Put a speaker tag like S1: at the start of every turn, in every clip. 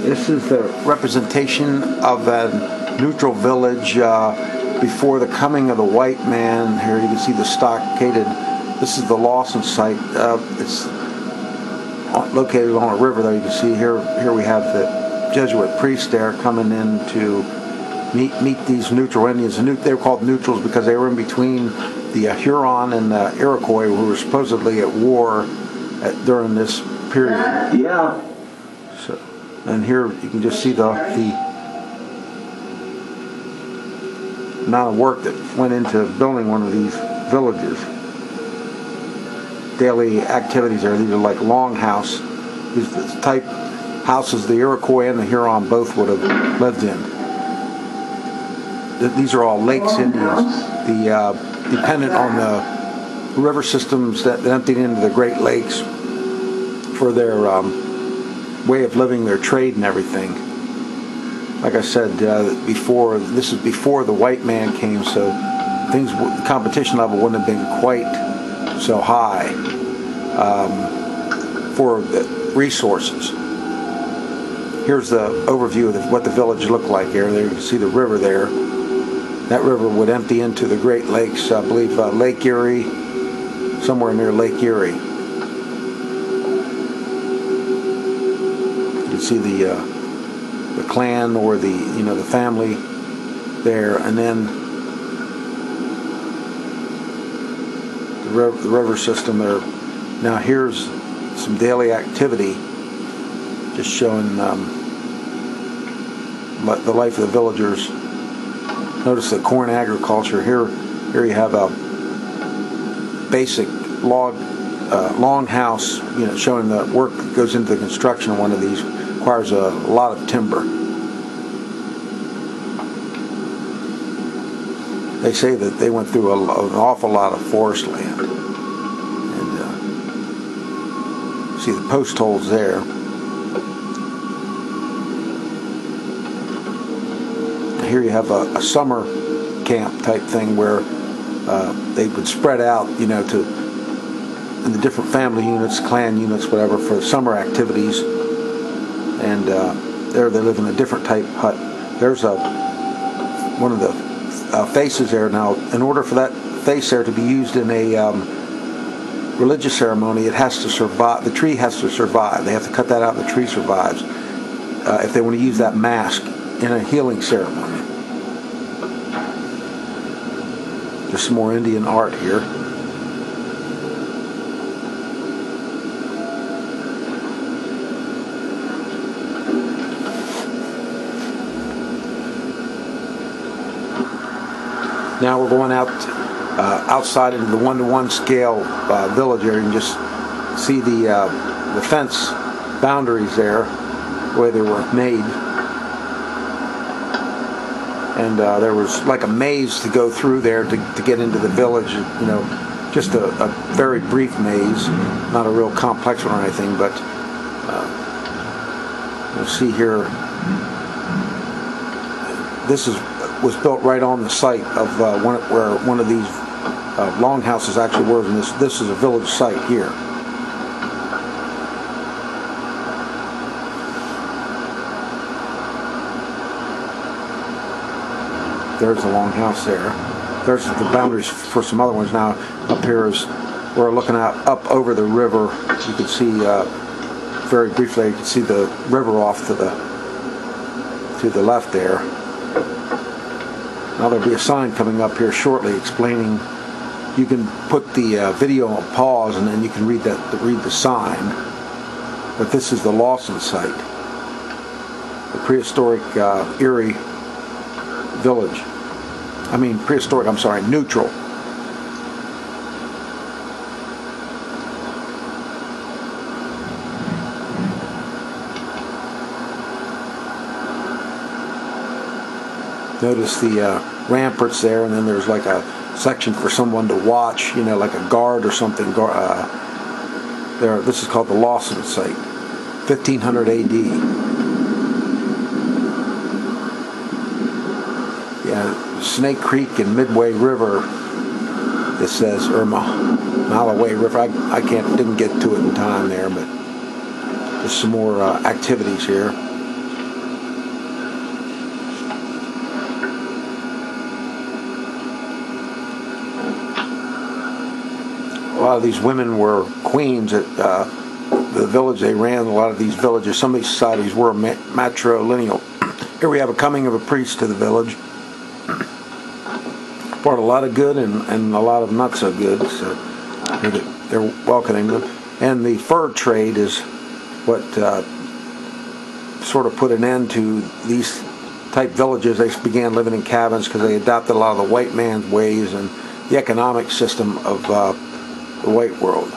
S1: This is the representation of a neutral village before the coming of the white man. Here you can see the stockaded. This is the Lawson site. It's located on a river there. You can see here we have the Jesuit priest there coming in to meet these neutral Indians. They were called neutrals because they were in between the Huron and the Iroquois, who were supposedly at war during this period.
S2: Yeah.
S1: So, and here you can just see the amount of work that went into building one of these villages. Daily activities there. These are like longhouse. These are the type houses the Iroquois and the Huron both would have lived in. These are all lakes Indians. Dependent on the river systems that emptied into the Great Lakes for their way of living, their trade and everything. Like I said before, this is before the white man came, so the competition level wouldn't have been quite so high for the resources. Here's the overview of what the village looked like here. There you can see the river there. That river would empty into the Great Lakes, I believe Lake Erie, somewhere near Lake Erie. You can see the clan or the family there, and then the river system there. Now here's some daily activity, just showing the life of the villagers. Notice the corn agriculture. Here you have a basic long house, showing the work that goes into the construction of one of these. Requires a lot of timber. They say that they went through an awful lot of forest land. And see the post holes there. Here you have a summer camp type thing where they would spread out, in the different family units, clan units, whatever, for summer activities. And there they live in a different type hut. There's one of the faces there. Now, in order for that face there to be used in a religious ceremony, it has to survive. The tree has to survive. They have to cut that out and the tree survives if they want to use that mask in a healing ceremony. Just some more Indian art here. Now we're going outside into the 1-to-1 scale village area. You can just see the fence boundaries there, the way they were made. And there was like a maze to go through there to get into the village. Just a very brief maze, not a real complex one or anything. But you'll see here, this was built right on the site of where one of these longhouses actually was, and this is a village site here. There's the longhouse there. There's the boundaries for some other ones. Now up here is we're looking up over the river. You can see very briefly. You can see the river off to the left there. Now there'll be a sign coming up here shortly explaining. You can put the video on pause and then you can read the sign. But this is the Lawson site, the prehistoric Erie village. Neutral. Notice the ramparts there, and then there's like a section for someone to watch, like a guard or something. There, this is called the Lawson site, 1500 A.D. Yeah, Snake Creek and Midway River. It says, or Mile Away River. I didn't get to it in time there, but Just some more activities here. A lot of these women were queens at the village they ran. A lot of these villages, some of these societies were matrilineal. Here we have a coming of a priest to the village. Brought a lot of good and a lot of not so good. So they're welcoming them. And the fur trade is what sort of put an end to these type villages. They began living in cabins because they adopted a lot of the white man's ways and the economic system of the white world.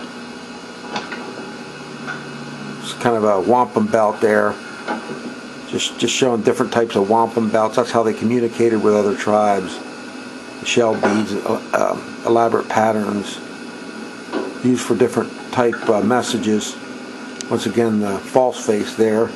S1: It's kind of a wampum belt there, just showing different types of wampum belts. That's how they communicated with other tribes. The shell beads, elaborate patterns used for different type messages. Once again, the false face there.